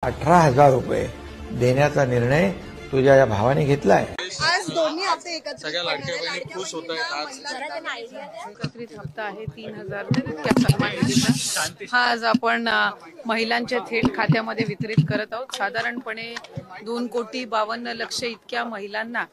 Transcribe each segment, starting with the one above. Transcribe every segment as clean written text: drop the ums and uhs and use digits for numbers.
18,000 रुपये देण्याचा निर्णय तुझ्या या भावाने घेतलाय। आज दोन्ही हप्ते सगळ्या लाडक्या बहिणी खुश होत आहेत। आज एकत्रित हप्ता आहे 3,000 सन्मान निधीचा। हा आज आपण महिलांच्या थेट खात्यामध्ये वितरित करत आहोत। साधारणपणे 2,52,00,000 इतक्या महिलांना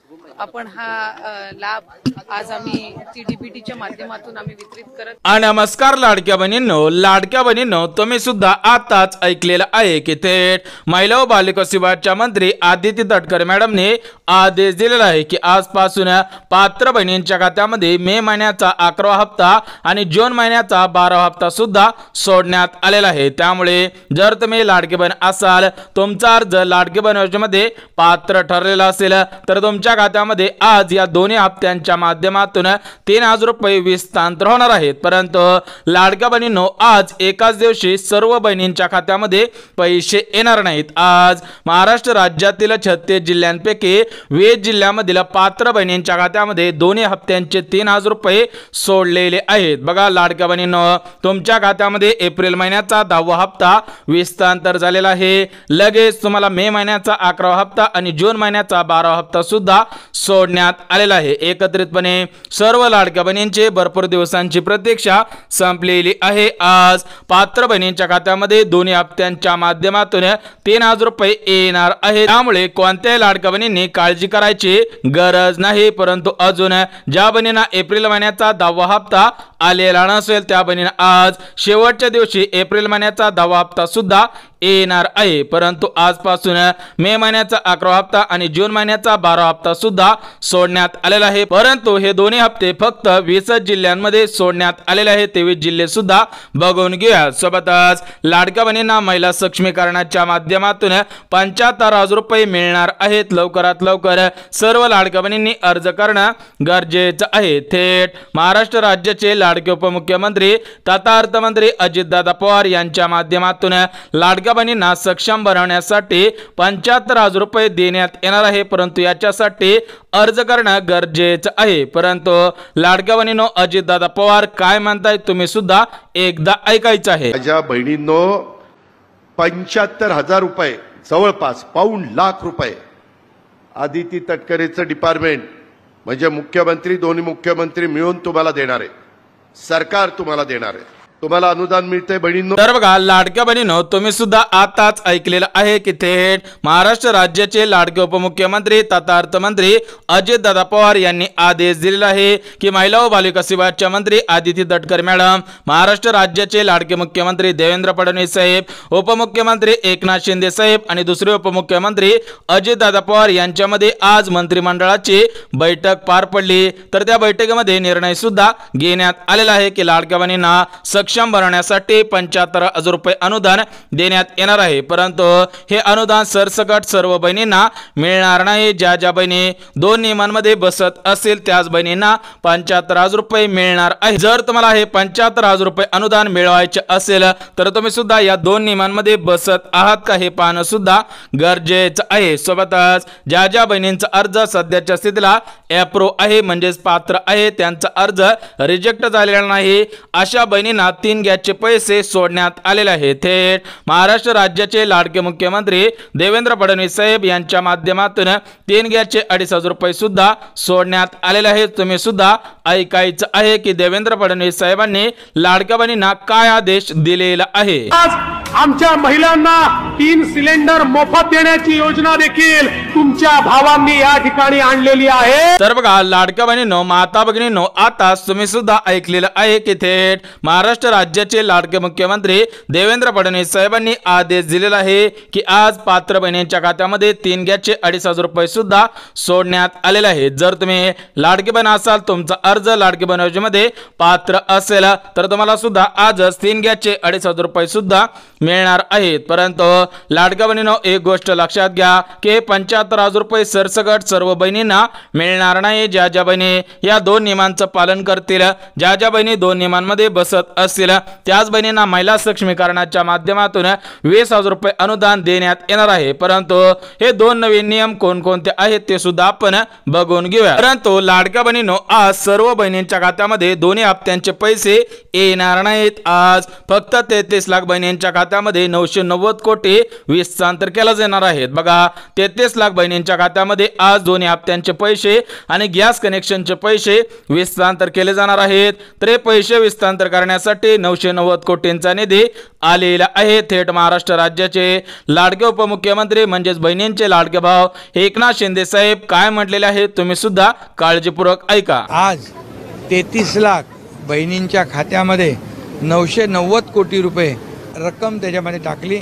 आपण हा लाभ आज आम्ही TDBTच्या माध्यमातून आम्ही वितरित करत। नमस्कार लाडक्या बहिणींनो, तुम्ही सुद्धा आताच ऐकलेलं आहे की थेट महिला व बालविकास विभागाच्या मंत्री आदिती तटकरे मॅडमने आदेश दिलेला आहे की आजपासून पात्र बहिणींच्या खात्यामध्ये मे महिन्याचा 11वा हप्ता आणि जून महिन्याचा 12वा हप्ता सुद्धा सोडण्यात आलेला आहे। त्यामुळे जर तुम्ही लाडकी बहीण असाल, तुमचा अर्ज लाडकी बहीण योजनेमध्ये पात्र ठरलेला असेल तर तुमच्या खात्यामध्ये आज या दोन्ही हप्त्यांच्या माध्यमातून 3,000 रुपये हस्तांतर होणार आहेत। परंतु लाडक्या बहिणींनो, आज एकाच दिवशी सर्व बहिणींच्या खात्यामध्ये पैसे येणार नाहीत। आज महाराष्ट्र राज्यातील 36 जिल्ह्यांपैकी 20 जिल्ह्यांमधील पात्र बहिणींच्या खात्यामध्ये दोन्ही हप्त्यांचे 3,000 रुपये सोडलेले आहेत। बघा लाडक्या बहिणींनो, तुमच्या खात्यामध्ये एप्रिल महिन्याचा 10वा हप्ता हस्तांतर झालेला आहे। लगेच तुम्हाला मे महिन्याचा 11वा हप्ता आणि जून महिन्याचा 12वा हप्ता सुद्धा सोडण्यात आलेला आहे। एकत्रितपणे सर्व लाडक्या बहिणींचे भरपूर दिवसांची प्रतीक्षा संपलेली आहे। आज पात्र बहिणींच्या खात्यामध्ये दोन्ही हप्त्यांच्या माध्यमातून 3,000 रुपये येणार आहेत। त्यामुळे कोणत्याही लाडक्या बहिणींनी काळजी करायची गरज नाही। परंतु अजून ज्या बहिणींना एप्रिल महिन्याचा 10वा हप्ता आलेला नसेल त्या बहिणींना आज शेवटच्या दिवशी एप्रिल महिन्याचा 10वा हप्ता सुद्धा येणार आहे। परंतु आजपासून मे महिन्याचा 11वा हप्ता आणि जून महिन्याचा 12वा हप्ता सुद्धा सोडण्यात आलेला आहे। परंतु हे दोन्ही हप्ते फक्त 20 जिल्ह्यांमध्ये सोडण्यात आलेले आहेत। 23 जिल्हे सुद्धा बघून घेऊया। सोबतच लाडक्या बहिणींना महिला सक्षमीकरणाच्या माध्यमातून 75,000 रुपये मिळणार आहेत। लवकरात लवकर सर्व लाडक्या बहिणींनी अर्ज करणं गरजेचं आहे। थेट महाराष्ट्र राज्याचे लाडके उपमुख्यमंत्री तथा अर्थमंत्री अजितदादा पवार यांच्या माध्यमातून लाडक्या बहिणींना सक्षम बनवण्यासाठी 75,000 रुपये देण्यात येणार आहे। परंतु याच्यासाठी अर्ज करणं गरजेचं आहे। परंतु लाडक्या बहिणींनो, अजितदादा पवार काय म्हणतायत तुम्ही सुद्धा एकदा ऐकायचं आहे। माझ्या बहिणींनो, 75,000 रुपये, जवळपास ₹1,00,000 आदिती तटकरेचं डिपार्टमेंट म्हणजे मुख्यमंत्री, दोन्ही मुख्यमंत्री मिळून तुम्हाला देणार आहे। सरकार तुम्हाला देणार आहे, तुम्हाला अनुदान मिळते बहिणींनो। तर बघा लाडक्या बहिणींनो, तुम्ही सुद्धा आताच ऐकलेलं आहे की थेट महाराष्ट्र राज्याचे लाडके उपमुख्यमंत्री तथा अर्थमंत्री अजितदादा पवार यांनी आदेश दिलेला आहे की महिला व बालविकास विभागाच्या मंत्री आदिती तटकरे मॅडम, महाराष्ट्र राज्याचे लाडके मुख्यमंत्री देवेंद्र फडणवीस साहेब, उपमुख्यमंत्री एकनाथ शिंदे साहेब आणि दुसरे उपमुख्यमंत्री अजितदादा पवार यांच्यामध्ये आज मंत्रिमंडळाची बैठक पार पडली। तर त्या बैठकीमध्ये निर्णय सुद्धा घेण्यात आलेला आहे की लाडक्या बहिणींना सक्षम बनवण्यासाठी 75,000 रुपये अनुदान देण्यात येणार आहे। परंतु हे अनुदान सरसकट सर्व बहिणींना मिळणार नाही। ज्या बहिणी 2 नियमांमध्ये बसत असेल त्याच बहिणींना 75,000 रुपये मिळणार आहे। जर तुम्हाला हे 75,000 रुपये अनुदान मिळवायचे असेल तर तुम्ही सुद्धा या 2 नियमांमध्ये बसत आहात का हे पाहणं सुद्धा गरजेचं आहे। सोबतच ज्या बहिणींचा अर्ज सध्याच्या स्थितीला अप्रूव्ह आहे म्हणजेच पात्र आहे, त्यांचा अर्ज रिजेक्ट झालेला नाही, अशा बहिणींना 3 गॅसचे पैसे सोडण्यात आलेले आहेत। थेट महाराष्ट्र राज्याचे लाडके मुख्यमंत्री देवेंद्र फडणवीस साहेब यांच्या माध्यमातून 3 गॅसचे 2,500 रुपये सुद्धा सोडण्यात आलेले आहेत। तुम्ही सुद्धा ऐकायचं आहे की देवेंद्र फडणवीस साहेबांनी लाडक्या बहिणींना काय आदेश दिलेला आहे। आमच्या महिलांना 3 सिलेंडर मोफत देण्याची योजना देखील तुमच्या भावांनी या ठिकाणी आणलेली आहे। तर बघा लाडक्या बहिणींनो, माता भगिनींनो, आता तुम्ही सुद्धा ऐकलेलं आहे की थेट महाराष्ट्र राज्याचे लाडके मुख्यमंत्री देवेंद्र फडणवीस साहेबांनी आदेश दिलेला आहे की आज पात्र बहिणींच्या खात्यामध्ये 3 गॅसचे 2,500 रुपये सुद्धा सोडण्यात आलेले आहेत। जर तुम्ही लाडकी बहीण असाल, तुमचा अर्ज लाडकी बहीण योजनेमध्ये पात्र असेल तर तुम्हाला सुद्धा आजच 3 गॅसचे 2,500 रुपये सुद्धा मिळणार आहेत। परंतु लाडक्या बहिणींनो, एक गोष्ट लक्षात घ्या की 75,000 रुपये सरसकट सर्व बहिणींना मिळणार नाही। ज्या बहिणी या 2 नियमांचं पालन करतील, ज्या बहिणी 2 नियमांमध्ये बसत असतील त्याच बहिणींना महिला सक्षमीकरणाच्या माध्यमातून 20,000 रुपये अनुदान देण्यात येणार आहे। परंतु हे 2 नवीन नियम कोणकोणते आहेत ते सुद्धा आपण बघून घेऊया। परंतु लाडक्या बहिणींनो, आज सर्व बहिणींच्या खात्यामध्ये दोन्ही हप्त्यांचे पैसे येणार नाहीत। आज फक्त 33 लाख बहिणींच्या खात्यामध्ये 990 कोटी हस्तांतर केला जाणार आहेत। बघा 33 लाख बहिणींच्या खात्यामध्ये आज दोन्ही हप्त्यांचे पैसे आणि गॅस कनेक्शनचे पैसे हस्तांतर केले जाणार आहेत। तर हे पैसे हस्तांतर करण्यासाठी 990 कोटींचा निधी आलेला आहे। थेट महाराष्ट्र राज्याचे लाडके उपमुख्यमंत्री म्हणजेच बहिणींचे लाडके भाव एकनाथ शिंदे साहेब काय म्हटलेले आहेत तुम्ही सुद्धा काळजीपूर्वक ऐका। आज 33 लाख बहिणींच्या खात्यामध्ये 990 कोटी रुपये रक्कम त्याच्यामध्ये टाकली।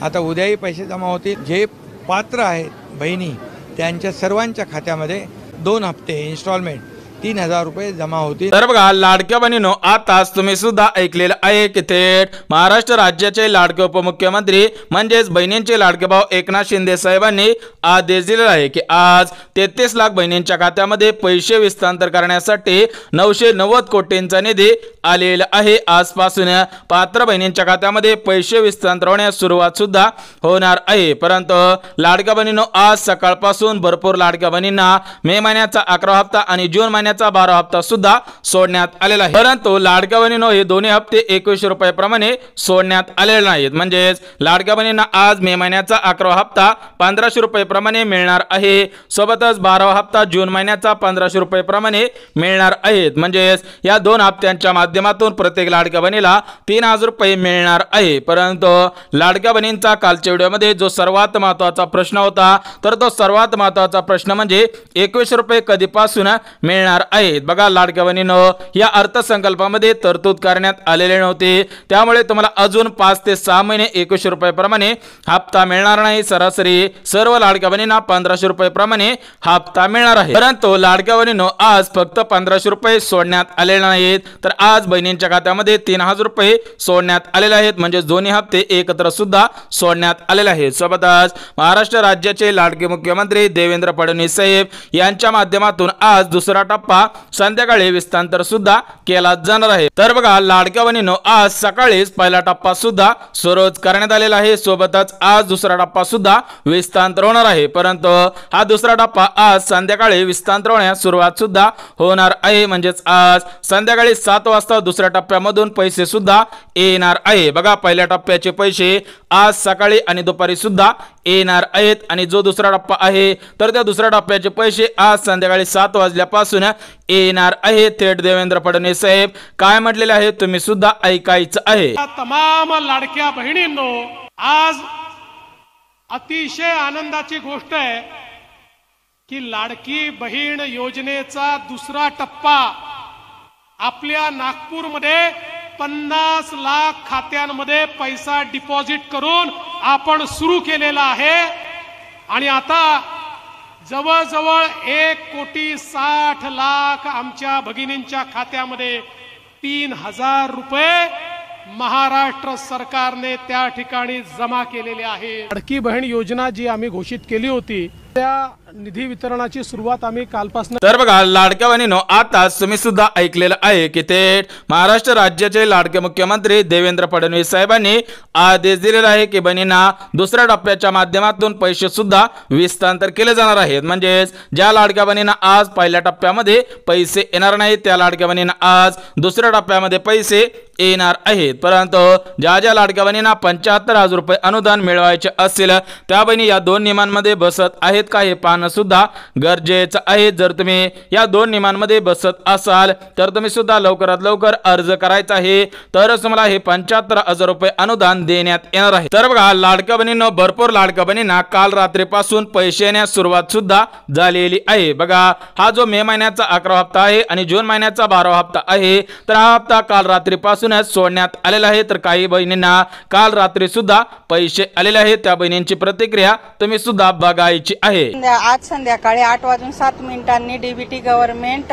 आता उद्याही पैसे जमा होतील। जे पात्र आहेत बहिणी त्यांच्या सर्वांच्या खात्यामध्ये 2 हप्ते इन्स्टॉलमेंट 3000 रुपये जमा होतील। तर बघा लाडक्या बहिणींनो, आताच तुम्ही सुद्धा ऐकलेलं आहे की थेट महाराष्ट्र राज्याचे लाडके उपमुख्यमंत्री म्हणजेच बहिणींचे लाडके भाव एकनाथ शिंदे साहेबांनी आदेश दिलेला आहे की आज 33 लाख बहिणींच्या खात्यामध्ये पैसे हस्तांतर करण्यासाठी 990 कोटींचा निधी आलेला आहे। आजपासून पात्र बहिणींच्या खात्यामध्ये पैसे हस्तांतर होण्यास सुरुवात सुद्धा होणार आहे। परंतु लाडक्या बहिणींनो, आज सकाळपासून भरपूर लाडक्या बहिणींना मे महिन्याचा 11 हप्ता आणि जून महिन्याचा 12 हप्ता सुद्धा सोडण्यात आलेला आहे। परंतु लाडक्या बहिणींनो, हे दोन्ही हप्ते 21 रुपयाप्रमाणे सोडण्यात आलेले नाहीत। म्हणजेच लाडक्या बहिणींना आज मे महिन्याचा 11 हप्ता 1500 रुपयाप्रमाणे मिळणार आहे। सोबतच 12 हप्ता जून महिन्याचा 1500 रुपयाप्रमाणे मिळणार आहेत। म्हणजेच या 2 हप्त्यांच्या माध्यमातून प्रत्येक लाडक्या बहिणीला 3000 रुपये मिळणार आहे। परंतु लाडक्या बहिणींचा कालच्या व्हिडिओमध्ये जो सर्वात महत्त्वाचा प्रश्न होता, तर तो सर्वात महत्त्वाचा प्रश्न म्हणजे 21 रुपये कधीपासून मिळणार आहेत। बघा लाडक्या बहिणींनो, या अर्थसंकल्पामध्ये तरतूद करण्यात आलेले नव्हते, त्यामुळे तुम्हाला अजून 5 ते 6 महिने 21 रुपयाप्रमाणे हप्ता मिळणार नाही। सरासरी सर्व लाडक्या बहिणींना 1500 रुपयाप्रमाणे हप्ता मिळणार आहे। परंतु लाडक्या बहिणींनो, आज फक्त 1500 रुपये सोडण्यात आलेले नाहीत, तर आज बहिणींच्या खात्यामध्ये 3000 रुपये सोडण्यात आलेले आहेत। म्हणजे दोन्ही हप्ते एकत्र सुद्धा सोडण्यात आलेले आहेत। सोबतच महाराष्ट्र राज्याचे लाडके मुख्यमंत्री देवेंद्र फडणवीस साहेब यांच्या माध्यमातून आज दुसरा टप्पा संध्याकाळी हस्तांतर सुद्धा केला जाणार आहे। तर बघा लाडक्या बहिणींनो, आज सकाळीच पहिला टप्पा सुद्धा सुरू करण्यात आलेला आहे। सोबतच आज दुसरा टप्पा सुद्धा हस्तांतर होणार आहे। परंतु हा दुसरा टप्पा आज संध्याकाळी हस्तांतर होण्यास सुरुवात सुद्धा होणार आहे। म्हणजेच आज संध्याकाळी 7 वाजता दुसऱ्या टप्प्यामधून पैसे सुद्धा येणार आहे। बघा पहिल्या टप्प्याचे पैसे आज सकाळी आणि दुपारी सुद्धा येणार आहेत आणि जो दुसरा टप्पा आहे तर त्या दुसऱ्या टप्प्याचे पैसे आज संध्याकाळी 7 वाजल्यापासून येणार आहे। थेट देवेंद्र फडणवीस साहेब काय म्हटलेले आहे तुम्ही सुद्धा ऐकायचं आहे। तमाम लाडक्या बहिणींनो, आज अतिशय आनंदाची गोष्ट आहे की लाडकी बहीण योजनेचा दुसरा टप्पा आपल्या नागपूरमध्ये 50 लाख खात्यांमध्ये पैसा डिपॉझिट करून आपण सुरू केलेला आहे आणि आता जवळजवळ 1,60,00,000 आमच्या भगिनींच्या खात्यामध्ये 3000 रुपये महाराष्ट्र सरकारने त्या ठिकाणी जमा केलेले आहे। लाडकी बहीण योजना जी आम्ही घोषित केली होती त्या निधी वितरणाची सुरुवात आम्ही कालपासून। तर बघा लाडक्या बहिणींनो, आताच तुम्ही सुद्धा ऐकलेलं आहे की थेट महाराष्ट्र राज्याचे लाडके मुख्यमंत्री देवेंद्र फडणवीस साहेबांनी आदेश दिलेला आहे की बहिणींना दुसऱ्या टप्प्याच्या माध्यमातून पैसे सुद्धा हस्तांतर केले जाणार आहेत। म्हणजेच ज्या लाडक्या बहिणींना आज पहिल्या टप्प्यामध्ये पैसे येणार नाहीत त्या लाडक्या बहिणींना आज दुसऱ्या टप्प्यामध्ये पैसे येणार आहेत। परंतु ज्या ज्या लाडक्या बहिणींना 75,000 रुपये अनुदान मिळवायचे असेल त्या बहिणी या 2 नियमांमध्ये बसत आहेत का हे पाहणं सुद्धा गरजेचं आहे। जर तुम्ही या 2 नियमांमध्ये बसत असाल तर तुम्ही सुद्धा लवकरात लवकर अर्ज करायचा आहे, तरच तुम्हाला हे 75,000 रुपये अनुदान देण्यात येणार आहे। तर बघा लाडक्या बहिणींनो, भरपूर लाडक्या बहिणींना काल रात्रीपासून पैसे येण्यास सुरुवात सुद्धा झालेली आहे। बघा हा जो मे महिन्याचा 11 हप्ता आहे आणि जून महिन्याचा 12 हप्ता आहे, तर हा हप्ता काल रात्रीपासून सोडण्यात आलेला आहे। तर काही बहिणींना काल रात्री सुद्धा पैसे आलेले आहेत, त्या बहिणींची प्रतिक्रिया तुम्ही सुद्धा बघायची आहे। आज संध्याकाळी 8:07 डीबीटी गव्हर्नमेंट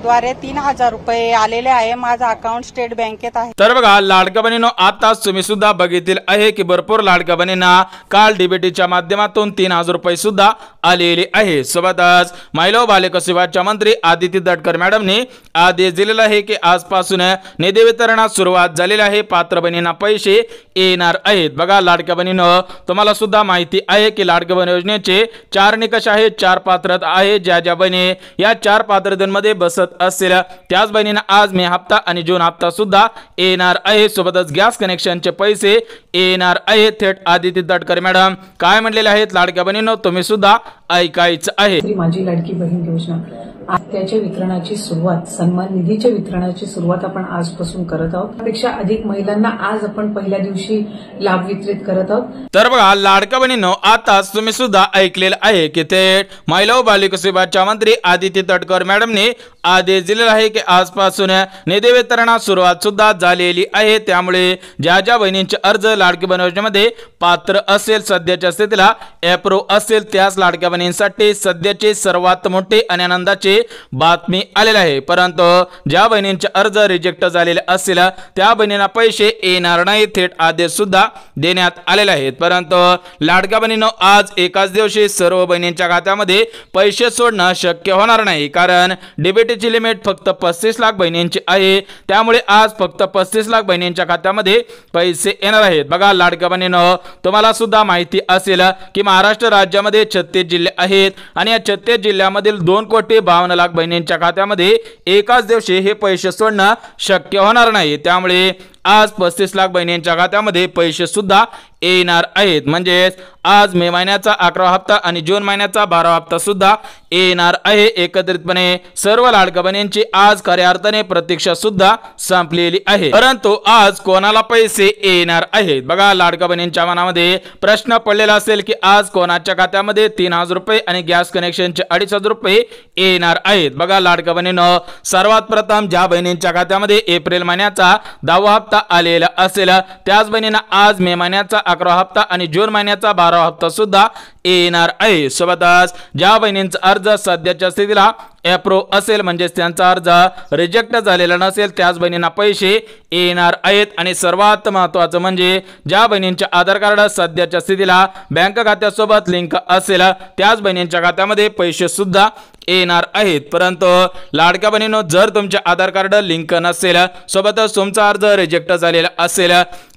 द्वारे 3000 रुपये आलेले आहे। माझा अकाउंट स्टेट बँकेत आहे। तर बघा लाडक्या बहिणींनो, आताच तुम्ही सुद्धा बघितले आहे की भरपूर लाडक्या बहिणींना काल डीबीटीच्या माध्यमातून 3000 रुपये सुद्धा आलेली आहे। सोबतच महिला व बालविकास विभागाच्या मंत्री आदिती तटकरे मॅडमने आदेश दिलेला आहे की आजपासून निधी वितरणास सुरुवात झालेली आहे। पात्र बहिणींना पैसे येणार आहेत। बघा लाडक्या बहिणींनो, तुम्हाला सुद्धा माहिती आहे की लाडक्या बहीण योजनेचे 4 निकष आहेत, 4 पात्रता आहे। ज्या ज्या बहिणी या 4 पात्रतेमध्ये बसत असतील त्याच बहिणींना आज मे हप्ता आणि जून हप्ता सुद्धा येणार आहे। सोबतच गॅस कनेक्शनचे पैसे येणार आहेत। थेट आदिती तटकरे मॅडम काय म्हणलेले आहेत लाडक्या बहिणींनो, तुम्ही सुद्धा ऐकायचं आहे। माझी लाडकी बहीण योजना त्याच्या वितरणाची सुरुवात, सन्मान निधीच्या वितरणाची सुरुवात आपण आजपासून करत आहोत। त्यापेक्षा अधिक महिलांना आज आपण पहिल्या दिवशी लाभ वितरित करत आहोत। तर बघा लाडक्या बहिणींनो, आताच तुम्ही सुद्धा ऐकलेलं आहे की थेट महिला व बालविकास विभागाच्या मंत्री आदिती तटकरे मॅडमने आदेश दिलेला आहे की आजपासून निधी वितरणास सुरुवात सुद्धा झालेली आहे। त्यामुळे ज्या ज्या बहिणींचे अर्ज लाडकी बहीण योजनेमध्ये पात्र असेल, सध्याच्या स्थितीला अप्रूव्ह असेल, त्याच लाडक्या बहिणींसाठी सध्याचे सर्वात मोठे आणि आनंदाचे बातमी आलेली आहे। परंतु ज्या बहिणींचे अर्ज रिजेक्ट झालेले असतील त्या बहिणींना पैसे येणार नाही, थेट आदेश सुद्धा देण्यात आलेले आहेत। परंतु लाडक्या बहिणींनो, आज एकाच दिवशी सर्व बहिणींच्या खात्यामध्ये पैसे सोडणं शक्य होणार नाही, कारण डीबीटीची लिमिट फक्त 35 लाख बहिणींची आहे। त्यामुळे आज फक्त 35 लाख बहिणींच्या खात्यामध्ये पैसे येणार आहेत। बघा लाडक्या बहिणींनो, तुम्हाला सुद्धा माहिती असेल की महाराष्ट्र राज्यामध्ये 36 जिल्हे आहेत आणि या 36 जिल्ह्यामधील 2,52 लाख बहिणींच्या खात्यामध्ये एकाच दिवशी हे पैसे सोडणं शक्य होणार नाही। त्यामुळे आज 35 लाख बहिणींच्या खात्यामध्ये पैसे सुद्धा येणार आहेत। म्हणजे आज मे महिन्याचा 11वा हप्ता आणि जून महिन्याचा 12वा हप्ता सुद्धा येणार आहे। एकत्रितपणे सर्व लाडक्या बहिणींची आज खऱ्या अर्थाने प्रतीक्षा सुद्धा संपलेली आहे। परंतु आज कोणाला पैसे येणार आहेत? बघा लाडक्या बहिणींच्या मनामध्ये प्रश्न पडलेला असेल की आज कोणाच्या खात्यामध्ये 3,000 रुपये आणि गॅस कनेक्शनचे 2,500 रुपये येणार आहेत। बघा लाडक्या बहिणींनो, सर्वात प्रथम ज्या बहिणींच्या खात्यामध्ये एप्रिल महिन्याचा 10वा हप्ता आलेला असेल त्याच बहिणींना आज मे महिन्याचा 11वा हप्ता आणि जून महिन्याचा 12वा हप्ता सुद्धा येणार आहे। सोबतच ज्या बहिणींचा अर्ज सध्याच्या स्थितीला अप्रूव्ह असेल, म्हणजे त्यांचा अर्ज रिजेक्ट झालेला नसेल, त्याच बहिणींना पैसे येणार आहेत। आणि सर्वात महत्त्वाचं म्हणजे ज्या बहिणींचे आधार कार्ड सध्याच्या स्थितीला बँक खात्यासोबत लिंक असेल त्याच बहिणींच्या खात्यामध्ये पैसे सुद्धा येणार आहेत। परंतु लाडक्या बहिणींनो, जर तुमचे आधार कार्ड लिंक नसेल, सोबतच तुमचा अर्ज रिजेक्ट झालेला असेल,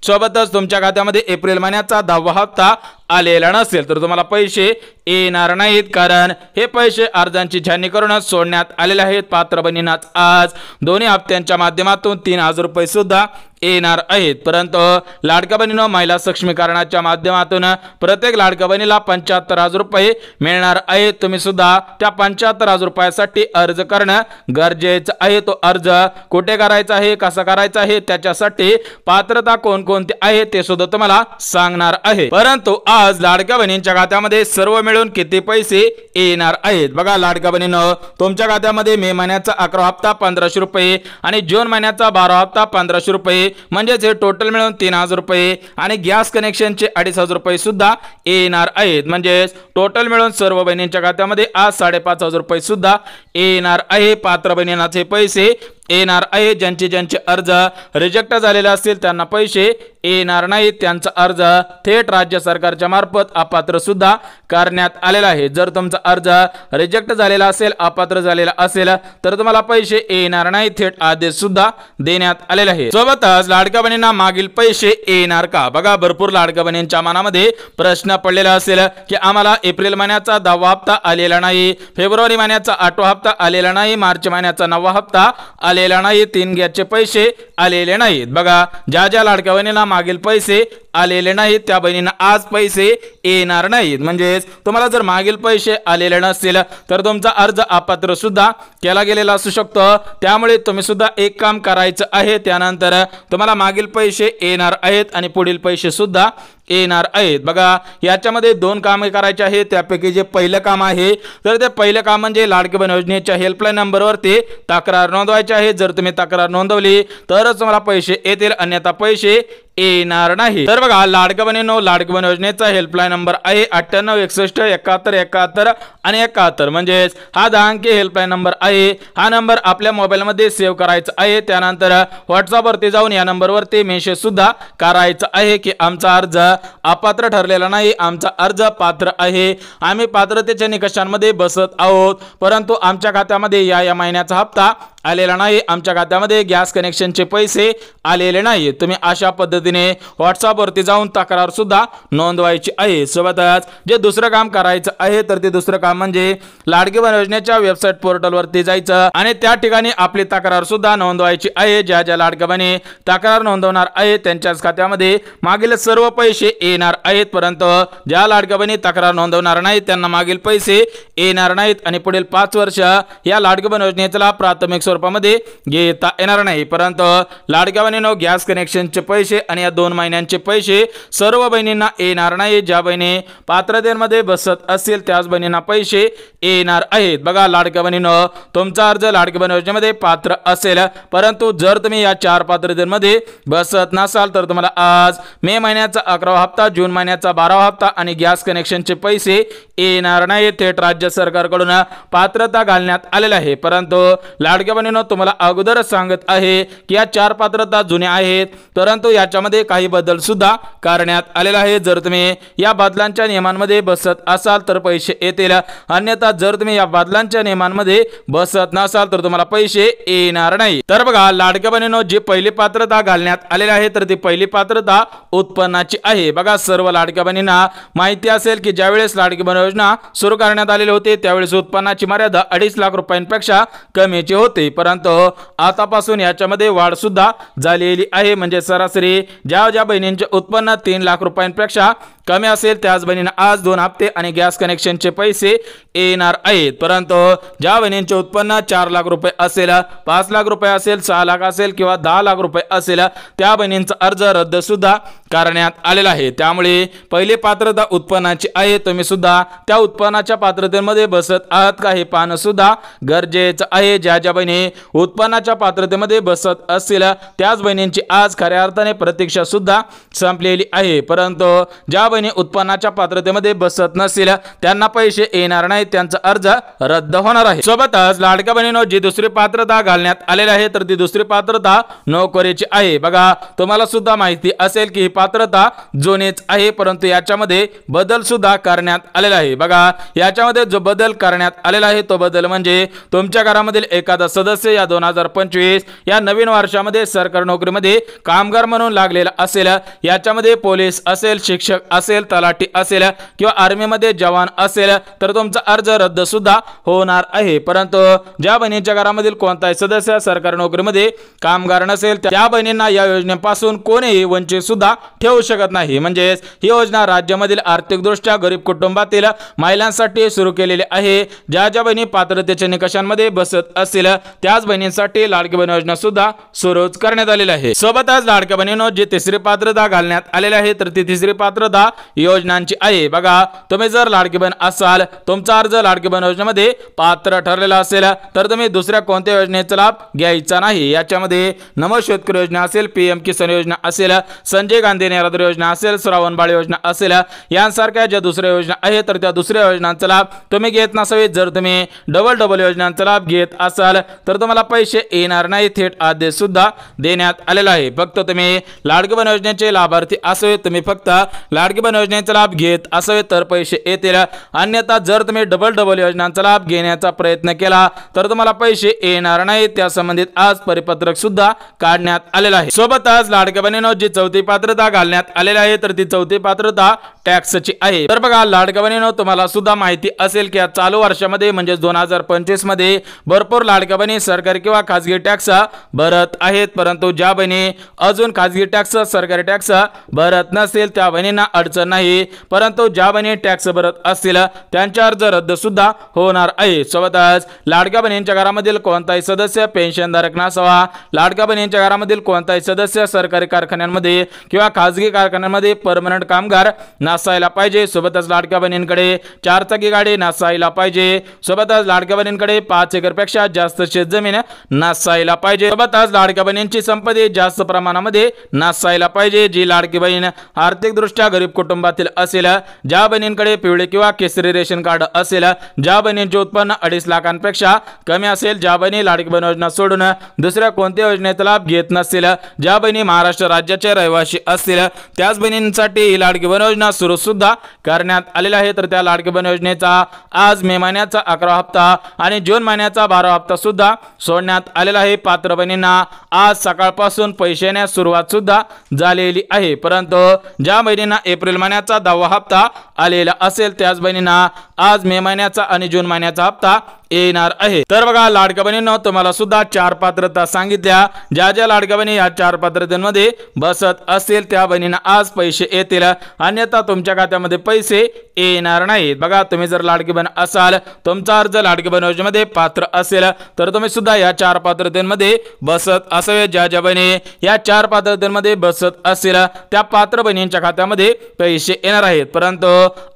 सोबतच तुमच्या खात्यामध्ये एप्रिल महिन्याचा 10वा हप्ता आलेला नसेल, तर तुम्हाला पैसे येणार नाहीत, कारण हे पैसे अर्जांची छाननी करून सोडण्यात आलेले आहेत। पात्र बहिणींना आज दोन्ही हप्त्यांच्या माध्यमातून 3,000 रुपये सुद्धा येणार आहेत। परंतु लाडक्या बहिणींनो, महिला सक्षमीकरणाच्या माध्यमातून प्रत्येक लाडक्या बहिणीला 75,000 रुपये मिळणार आहेत। तुम्ही सुद्धा त्या 75,000 रुपयासाठी अर्ज करणं गरजेचं आहे। तो अर्ज कुठे करायचा आहे, कसा करायचा आहे, त्याच्यासाठी पात्रता कोणकोणती आहे ते सुद्धा तुम्हाला सांगणार आहे। परंतु आज लाडक्या बहिणींच्या खात्यामध्ये सर्व मिळून किती पैसे येणार आहेत? बघा लाडक्या बहिणींनो, तुमच्या खात्यामध्ये मे महिन्याचा 11वा हप्ता 1,500 रुपये आणि जून महिन्याचा 12वा हप्ता 1,500 रुपये, म्हणजेच हे टोटल मिळून 3,000 रुपये आणि गॅस कनेक्शनचे 2,500 रुपये सुद्धा येणार आहेत। म्हणजेच टोटल मिळून सर्व बहिणींच्या खात्यामध्ये आज 5,500 रुपये सुद्धा येणार आहे। पात्र बहिणींचे पैसे येणार आहे। ज्यांचे अर्ज रिजेक्ट झालेले असतील त्यांना पैसे येणार नाहीत, त्यांचा अर्ज थेट राज्य सरकारच्या मार्फत अपात्र सुद्धा करण्यात आलेला आहे। जर तुमचा अर्ज रिजेक्ट झालेला असेल, अपात्र झालेला असेल, तर तुम्हाला पैसे येणार नाही, थेट आदेश सुद्धा देण्यात आलेला आहे। सोबतच लाडक्या बहिणींना मागील पैसे येणार का? बघा भरपूर लाडक्या बहिणींच्या मनामध्ये प्रश्न पडलेला असेल की आम्हाला एप्रिल महिन्याचा 10वा हप्ता आलेला नाही, फेब्रुवारी महिन्याचा 8वा हप्ता आलेला नाही, मार्च महिन्याचा 9वा हप्ता आलेला नाही, 3 गॅसचे पैसे आलेले नाहीत। बघा ज्या ज्या लाडक्या बहिणींना मागील पैसे आलेले नाहीत त्या बहिणींना आज पैसे येणार नाहीत। म्हणजे तुम्हाला जर मागील पैसे आलेले नसतील तर तुमचा अर्ज अपात्र सुद्धा केला गेलेला असू शकतो। त्यामुळे तुम्ही सुद्धा एक काम करायचं आहे, त्यानंतर तुम्हाला मागील पैसे येणार आहेत आणि पुढील पैसे सुद्धा येणार आहेत। बघा याच्यामध्ये 2 कामे करायची आहेत। त्यापैकी जे पहिलं काम आहे तर ते पहिलं काम म्हणजे लाडकी बहीण योजनेच्या हेल्पलाईन नंबरवरती तक्रार नोंदवायची आहे। जर तुम्ही तक्रार नोंदवली तरच तुम्हाला पैसे येतील, अन्यथा पैसे येणार नाही। तर बघा लाडक्या बहिणींनो, लाडक्या बहीण योजनेचा हेल्पलाईन नंबर आहे 986171 आणि 71 म्हणजे हा 10 अंकी हेल्पलाईन नंबर आहे। हा नंबर आपल्या मोबाईल मध्ये सेव्ह करायचा आहे। त्यानंतर व्हॉट्सअप वरती जाऊन या नंबर वरती मेसेज सुद्धा करायचा आहे की आमचा अर्ज अपात्र ठरलेला नाही, आमचा अर्ज पात्र आहे, आम्ही पात्रतेच्या निकषांमध्ये बसत आहोत, परंतु आमच्या खात्यामध्ये या महिन्याचा हप्ता आलेला नाही, आमच्या खात्यामध्ये गॅस कनेक्शनचे पैसे आलेले नाही। तुम्ही अशा पद्धतीने व्हॉट्सअप वरती जाऊन तक्रार सुद्धा नोंदवायची आहे। सोबतच जे दुसरं काम करायचं आहे तर ते दुसरं काम म्हणजे लाडकी बहीण योजनेच्या वेबसाईट पोर्टल वरती जायचं आणि त्या ठिकाणी आपली तक्रार सुद्धा नोंदवायची आहे। ज्या ज्या लाडक्या बहिणी तक्रार नोंदवणार आहेत त्यांच्याच खात्यामध्ये मागील सर्व पैसे येणार आहेत, परंतु ज्या लाडक्या बहिणी तक्रार नोंदवणार नाहीत त्यांना मागील पैसे येणार नाहीत आणि पुढील 5 वर्ष या लाडकी बहीण योजनेचा प्राथमिक स्वरूपामध्ये घेता येणार नाही। परंतु लाडक्या बहिणींनो, गॅस कनेक्शनचे पैसे आणि या 2 महिन्यांचे पैसे सर्व बहिणींना येणार नाही। ज्या बहिणी पात्रतेमध्ये बसत असतील त्याच बहिणींना पैसे येणार आहेत। बघा लाडक्या बहिणींनो, तुमचा अर्ज लाडकी बहीण योजनेमध्ये पात्र असेल, परंतु जर तुम्ही या 4 पात्रतेमध्ये बसत नसाल तर तुम्हाला आज मे महिन्याचा 11वा हप्ता, जून महिन्याचा 12वा हप्ता आणि गॅस कनेक्शनचे पैसे येणार नाही। थेट राज्य सरकारकडून पात्रता घालण्यात आलेला आहे। परंतु लाडक्या बहिणींनो, तुम्हाला अगोदरच सांगत आहे की या 4 पात्रता जुन्या आहेत, परंतु याच्यामध्ये काही बदल सुद्धा करण्यात आलेला आहे। जर तुम्ही या बदलांच्या नियमांमध्ये बसत असाल तर पैसे येतील, अन्यथा जर तुम्ही या बदलांच्या नियमांमध्ये बसत नसाल तर तुम्हाला पैसे येणार नाही। तर बघा लाडक्या बहिणींनो, जी पहिली पात्रता घालण्यात आलेली आहे तर ती पहिली पात्रता उत्पन्नाची आहे। बघा सर्व लाडक्या बहिणींना माहिती असेल की ज्यावेळेस लाडकी बहीण योजना सुरू करण्यात आलेली होती त्यावेळेस उत्पन्नाची मर्यादा 2.5 लाख रुपयांपेक्षा कमीची होती, परंतु आतापासून याच्यामध्ये वाढ सुद्धा झालेली आहे। म्हणजे सरासरी ज्या बहिणींचे उत्पन्न 3 लाख रुपयांपेक्षा कमी असेल त्याच बहिणींना आज 2 हप्ते आणि गॅस कनेक्शनचे पैसे येणार आहेत। परंतु ज्या बहिणींचे उत्पन्न 4 लाख रुपये असेल, 5 लाख रुपये असेल, 6 लाख असेल किंवा 10 लाख रुपये असेल त्या बहिणींचा अर्ज रद्द सुद्धा करण्यात आलेला आहे। त्यामुळे पहिली पात्रता उत्पन्नाची आहे। तुम्ही सुद्धा त्या उत्पन्नाच्या पात्रतेमध्ये बसत आहात का हे पाहणं सुद्धा गरजेचं आहे। ज्या बहिणी उत्पन्नाच्या पात्रतेमध्ये बसत असतील त्याच बहिणींची आज खऱ्या अर्थाने प्रतीक्षा सुद्धा संपलेली आहे, परंतु ज्या बहिणी उत्पन्नाच्या पात्रतेमध्ये बसत नसतील त्यांना पैसे येणार नाहीत, त्यांचा अर्ज रद्द होणार आहे। सोबतच लाडक्या बहिणींनो, जी दुसरी पात्रता घालण्यात आलेली आहे तर ती दुसरी पात्रता नोकरीची आहे। बघा तुम्हाला सुद्धा माहिती असेल की ही पात्रता जुनीच आहे, परंतु याच्यामध्ये बदल सुद्धा करण्यात आलेला आहे। बघा याच्यामध्ये जो बदल करण्यात आलेला आहे तो बदल म्हणजे तुमच्या घरामधील एखादा सदस्य या 2025 या नवीन वर्षामध्ये सरकारी नोकरीमध्ये कामगार म्हणून लागलेला असेल, याच्यामध्ये पोलीस असेल, शिक्षक असेल, तलाठी असेल किंवा आर्मी मध्ये जवान असेल तर तुमचा अर्ज रद्द सुद्धा होणार आहे। परंतु ज्या बहिणींच्या घरामधील कोणताही सदस्य सरकारी नोकरीमध्ये कामगार नसेल त्या बहिणींना या योजनेपासून कोणीही वंचित सुद्धा ठेवू शकत नाही। म्हणजे ही योजना राज्यामधील आर्थिकदृष्ट्या गरीब कुटुंबातील महिलांसाठी सुरू केलेली आहे। ज्या बहिणी पात्रतेच्या निकषांमध्ये बसत असतील त्याच बहिणींसाठी लाडकी बहीण योजना सुद्धा सुरू करण्यात आलेली आहे। सोबतच लाडक्या बहिणींनो, जी तिसरी पात्रता घालण्यात आलेली आहे तर ती तिसरी पात्रता योजनांची आहे। बघा तुम्ही जर लाडकी बहीण असाल, तुमचा अर्ज लाडकी बहीण योजनेमध्ये पात्र ठरलेला असेल तर तुम्ही दुसऱ्या कोणत्या योजनेचा लाभ घ्यायचा नाही। याच्यामध्ये नमो शेतकरी योजना असेल, PM किसान योजना असेल, संजय गांधी निराधार योजना असेल, श्रावण बाळ योजना असेल, यांसारख्या ज्या दुसऱ्या योजना आहेत तर त्या दुसऱ्या योजनांचा लाभ तुम्ही घेत नसावेत। जर तुम्ही डबल योजनांचा लाभ घेत असाल तर तुम्हाला पैसे येणार नाही, थेट आदेश सुद्धा देण्यात आलेला आहे। फक्त तुम्ही लाडकी बहीण योजनेचे लाभार्थी असावे, तुम्ही फक्त लाडकी बहीण योजनेचा लाभ घेत असावे तर पैसे येतील, अन्यथा जर तुम्ही डबल योजनांचा लाभ घेण्याचा प्रयत्न केला तर तुम्हाला पैसे येणार नाही। त्या संबंधित आज परिपत्रक सुद्धा काढण्यात आलेला आहे। सोबतच लाडक्या बहिणींनो, जी चौथी पात्रता घालण्यात आलेली आहे तर ती चौथी पात्रता टॅक्सची आहे। तर बघा लाडक्या बहिणींनो, तुम्हाला सुद्धा माहिती असेल की या चालू वर्षामध्ये म्हणजे 2025 मध्ये भरपूर लाडक्या बहिणी सरकारी किंवा खासगी टॅक्स भरत आहेत, परंतु ज्या बहिणी अजून खासगी टॅक्स सरकारी टॅक्स भरत नसेल त्या बहिणींना अडचण नाही, परंतु ज्या बहिणी टॅक्स भरत असतील त्यांचा अर्ज रद्द सुद्धा होणार आहे। सोबतच लाडक्या बहिणींच्या घरामधील कोणताही सदस्य पेन्शनधारक नसावा, लाडक्या बहिणींच्या घरामधील कोणताही सदस्य सरकारी कारखान्यांमध्ये किंवा खासगी कारखान्यांमध्ये परमनंट कामगार नसायला पाहिजे। सोबतच लाडक्या बहिणींकडे 4 चाकी गाडी नसायला पाहिजे। सोबतच लाडक्या बहिणींकडे 5 एकरपेक्षा जास्त शेत जमीन नसायला पाहिजे। सोबतच लाडक्या बहिणींची संपत्ती जास्त प्रमाणामध्ये नसायला पाहिजे। जी लाडकी बहीण आर्थिकदृष्ट्या गरीब कुटुंबातील असेल, ज्या बहिणींकडे पिवळे किंवा केसरी रेशन कार्ड असेल, ज्या बहिणींचे उत्पन्न 2.5 लाखांपेक्षा कमी असेल, ज्या बहिणी लाडकी बहीण योजना सोडून दुसऱ्या कोणत्या योजनेचा लाभ घेत नसतील, ज्या बहिणी महाराष्ट्र राज्याचे रहिवासी असतील, त्याच बहिणींसाठी ही लाडकी बहीण योजना सुरू सुद्धा करण्यात आलेला आहे। तर त्या लाडकी बहीण योजनेचा आज मे महिन्याचा 11वा हप्ता आणि जून महिन्याचा 12वा हप्ता सुद्धा सोडण्यात आलेला आहे। पात्र बहिणींना आज सकाळपासून पैसे येण्यास सुरुवात सुद्धा झालेली आहे, परंतु ज्या बहिणींना एप्रिल महिन्याचा 10वा हप्ता आलेला असेल त्याच बहिणींना आज मे महिन्याचा आणि जून महिन्याचा हप्ता येणार आहे। तर बघा लाडक्या बहिणींनो, तुम्हाला सुद्धा 4 पात्रता सांगितल्या। ज्या ज्या लाडक्या बहिणी या 4 पात्रतेमध्ये बसत असतील त्या बहिणींना आज पैसे येतील, अन्यथा तुमच्या खात्यामध्ये पैसे येणार नाहीत। बघा तुम्ही जर लाडकी बहीण असाल, तुमचा अर्ज लाडकी बहीण योजनेमध्ये पात्र असेल तर तुम्ही सुद्धा या 4 पात्रतेमध्ये बसत असावे। ज्या ज्या बहिणी या 4 पात्रतेमध्ये बसत असतील त्या पात्र बहिणींच्या खात्यामध्ये पैसे येणार आहेत, परंतु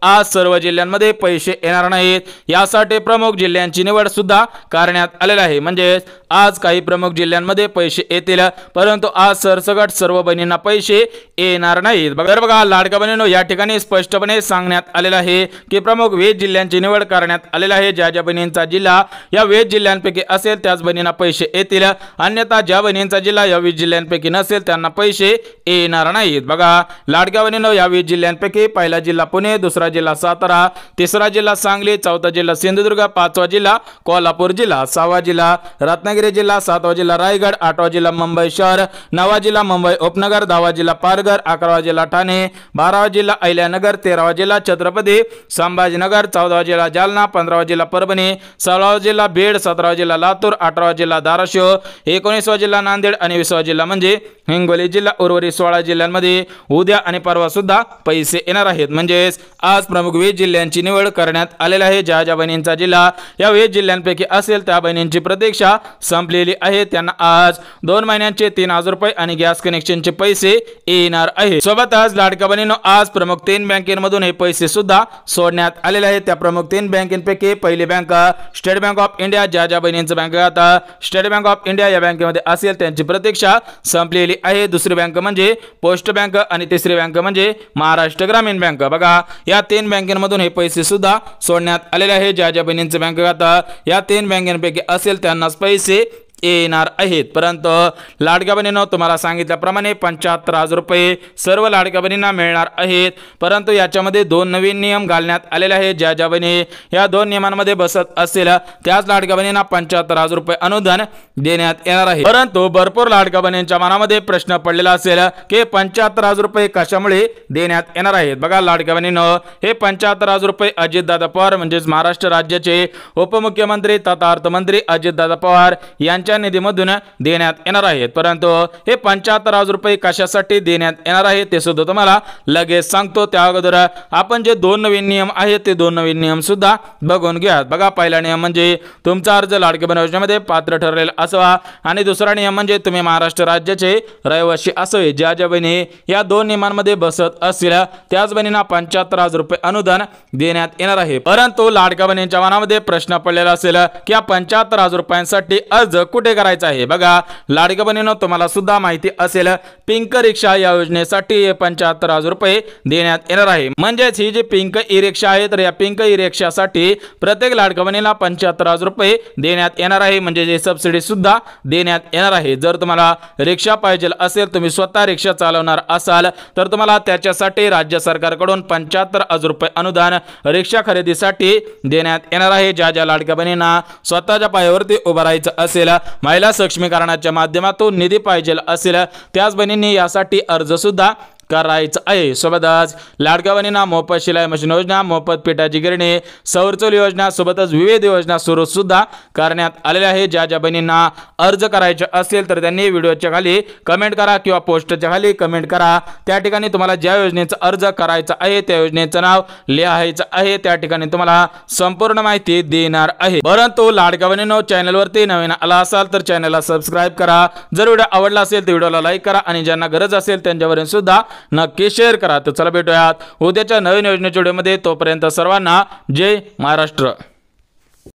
आज सर्व जिल्ह्यांमध्ये पैसे येणार नाहीत। यासाठी प्रमुख जिल्ह्यांची निवड सुद्धा करण्यात आलेला आहे। म्हणजे आज काही प्रमुख जिल्ह्यांमध्ये पैसे येतील, परंतु आज सरसकट सर्व बहिणींना पैसे येणार नाहीत। बघा लाडक्या बहिणींनो, या ठिकाणी स्पष्टपणे सांगण्यात आलेलं आहे की प्रमुख 20 जिल्ह्यांची निवड करण्यात आलेला आहे। ज्या ज्या बहिणींचा जिल्हा या 20 जिल्ह्यांपैकी असेल त्याच बहिणींना पैसे येतील, अन्यथा ज्या बहिणींचा जिल्हा या 20 जिल्ह्यांपैकी नसेल त्यांना पैसे येणार नाहीत। बघा लाडक्या बहिणींनो, या 20 जिल्ह्यांपैकी पहिला जिल्हा पुणे, दुसरा जिल्हा सातारा, तिसरा जिल्हा सांगली, चौथा जिल्हा सिंधुदुर्ग, पाचवा जिल्हा कोल्हापूर जिल्हा, 6वा जिल्हा रत्नागिरी जिल्हा, 7वा जिल्हा रायगड, 8वा जिल्हा मुंबई शहर, 9वा जिल्हा मुंबई उपनगर, 10वा जिल्हा पालघर, 11वा जिल्हा ठाणे, 12वा जिल्हा अहिल्यानगर, 13वा जिल्हा छत्रपती संभाजीनगर, 14वा जिल्हा जालना, 15वा जिल्हा परभणी, 16वा जिल्हा बीड, 17वा जिल्हा लातूर, 18वा जिल्हा धाराशिव, 19वा जिल्हा नांदेड आणि 20वा जिल्हा म्हणजे हिंगोली जिल्हा। उर्वरित 16 जिल्ह्यांमध्ये उद्या आणि परवा सुद्धा पैसे येणार आहेत। म्हणजे आज प्रमुख 20 जिल्ह्यांची निवड करण्यात आलेली आहे। ज्या ज्या बहिणींचा जिल्हा या 20 जिल्ह्यांपैकी असेल त्या बहिणींची प्रतीक्षा संपलेली आहे, त्यांना आज 2 महिन्यांचे 3,000 रुपये आणि गॅस कनेक्शनचे पैसे येणार आहे। सोबतच लाडक्या बहिणींनो, आज प्रमुख 3 बँकेमधून हे पैसे सुद्धा सोडण्यात आलेले आहेत। त्या प्रमुख 3 बँकेपैकी पहिली bank state bank of India. ज्या ज्या बहिणींचं बँक खाता स्टेट बँक ऑफ इंडिया या बँकेमध्ये असेल त्यांची प्रतीक्षा संपलेली आहे। दुसरी बँक म्हणजे पोस्ट बँक आणि तिसरी बँक म्हणजे महाराष्ट्र ग्रामीण बँक। बघा या 3 बँकेमधून हे पैसे सुद्धा सोडण्यात आलेले आहे। ज्या ज्या बहिणींचं बँक खाता या 3 बँकेपैकी असेल त्यांनाच पैसे येणार आहेत, परंतु लाडक्या बहिणींनो तुम्हाला सांगितल्याप्रमाणे 75,000 रुपये सर्व लाडक्या बहिणींना मिळणार आहेत, परंतु याच्यामध्ये 2 नवीन नियम घालण्यात आलेले आहेत। ज्या ज्या बहिणी या 2 नियमांमध्ये बसत असतील त्याच लाडक्या बहिणींना 75,000 रुपये अनुदान देण्यात येणार आहे। परंतु भरपूर लाडक्या बहिणींच्या मनामध्ये प्रश्न पडलेला असेल की 75,000 रुपये कशामुळे देण्यात येणार आहेत। बघा लाडक्या बहिणींनो, हे 75,000 रुपये अजितदादा पवार म्हणजेच महाराष्ट्र राज्याचे उपमुख्यमंत्री तथा अर्थमंत्री अजितदादा पवार यांच्या निधीमधून देण्यात येणार आहेत, परंतु हे 75,000 रुपये कशासाठी देण्यात येणार आहे ते सुद्धा तुम्हाला लगेच सांगतो। त्या अगोदर आपण जे 2 नवीन नियम आहेत ते 2 नवीन नियम सुद्धा बघून घ्या। बघा पहिला नियम म्हणजे तुमचा अर्ज लाडकी बहीण योजनेमध्ये पात्र ठरलेला असावा आणि दुसरा नियम म्हणजे तुम्ही महाराष्ट्र राज्याचे रहिवासी असावे। ज्या ज्या बहिणी या 2 नियमांमध्ये बसत असतील त्याच बहिणींना 75,000 रुपये अनुदान देण्यात येणार आहे। परंतु लाडक्या बहिणींच्या मनामध्ये प्रश्न पडलेला असेल की या 75,000 रुपयांसाठी अर्ज कुठे करायचा आहे। बघा लाडक्या बहिणींनो, तुम्हाला सुद्धा माहिती असेल पिंक रिक्षा या योजनेसाठी 75,000 रुपये देण्यात येणार आहे। म्हणजेच ही जी पिंक ई रिक्षा आहे तर या पिंक ई रिक्षासाठी प्रत्येक लाडक्या बहिणीला 75,000 रुपये देण्यात येणार आहे, म्हणजे जे सबसिडी सुद्धा देण्यात येणार आहे। जर तुम्हाला रिक्षा पाहिजे असेल, तुम्ही स्वतः रिक्षा चालवणार असाल तर तुम्हाला त्याच्यासाठी राज्य सरकारकडून 75,000 रुपये अनुदान रिक्षा खरेदीसाठी देण्यात येणार आहे। ज्या ज्या लाडक्या बहिणींना स्वतःच्या पायावरती उभं राहायचं असेल, महिला सक्षमीकरणाच्या माध्यमातून निधी पाहिजे असेल त्याच बहिणींनी यासाठी अर्ज सुद्धा करायचं आहे। सोबतच लाडक्या बहिणींना मोफत शिलाई मशीन योजना, मोफत पिठाची गिरणी, सौर चूल योजना सोबतच विविध योजना सुरू सुद्धा करण्यात आलेल्या आहे। ज्या ज्या बहिणींना अर्ज करायचे असेल तर त्यांनी व्हिडिओच्या खाली कमेंट करा किंवा पोस्टच्या खाली कमेंट करा। त्या ठिकाणी तुम्हाला ज्या योजनेचा अर्ज करायचा आहे त्या योजनेचं नाव लिहायचं आहे, त्या ठिकाणी तुम्हाला संपूर्ण माहिती देणार आहे। परंतु लाडक्या बहिणींनो, चॅनलवरती नवीन आला असाल तर चॅनलला सबस्क्राइब करा। जर व्हिडिओ आवडला असेल तर व्हिडिओला लाईक करा आणि ज्यांना गरज असेल त्यांच्यावरून सुद्धा नक्की शेअर करा। तर चला भेटूयात उद्याच्या नवीन योजनेच्या व्हिडिओमध्ये, तोपर्यंत सर्वांना जय महाराष्ट्र।